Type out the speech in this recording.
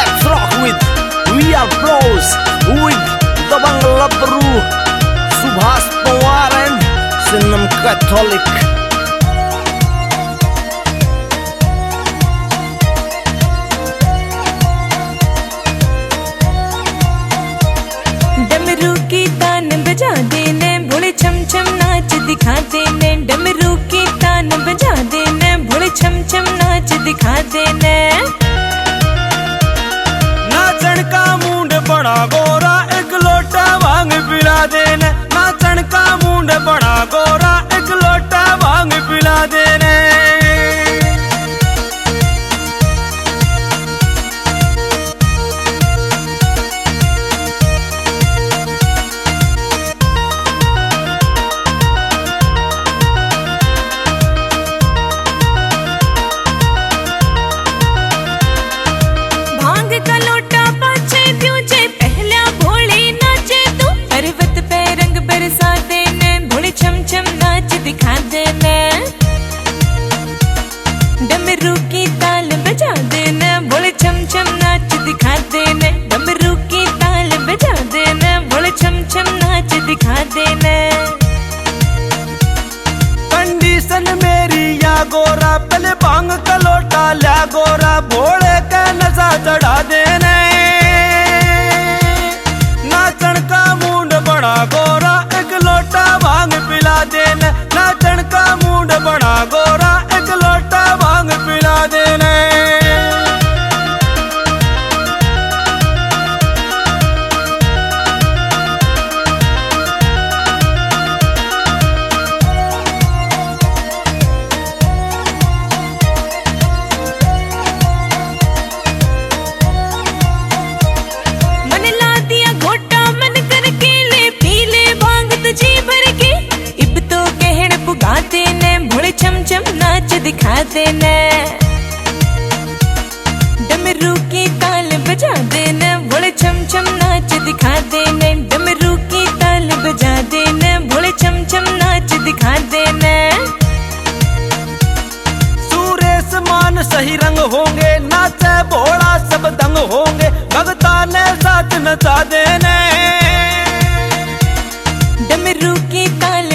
Let's rock with We Are Bros with Dabang Labru, Subhas Pawar and Sinam Catholic. डमरू की तान बजा देने भोले छम छम नाच दिखा देने। डमरू की तान बजा देने भोले छम छम नाच दिखा देने। नाचन का मुंड बड़ा गोरा एक लोटा भांग पिला देने। नाचन का मुंड बड़ा गोरा एक लोटा भांग पिला देने। डमरू की ताल बजा देना भोले छम छम नाच दिखा देना। डमरू की ताल बजा देना भोले छम छम नाच दिखा देना। कंडीशन मेरी या गोरा पहले भांग का लोटा ला गोरा भोले का नशा चढ़ा देने। नाचन का मुंड बड़ा गोरा एक लोटा भांग पिला देने। नाचन का मुंड बड़ा गोरा एक लोटा भांग पिला देने। मन ला दिया घोटा मन करके ले पी ले भांग तुझी भर के। इब तो कहण पुगा देने भोले छम छम नाच दिखा देने। डमरू की ताल बजा देने भोले छम छम नाच दिखा देने। डमरू की ताल बजा देने भोले छम छम नाच दिखा देने। सूरेश मान सही रंग होंगे नाचे भोला सब दंग होंगे। भगता ने साथ नचा देने। डमरू की ताल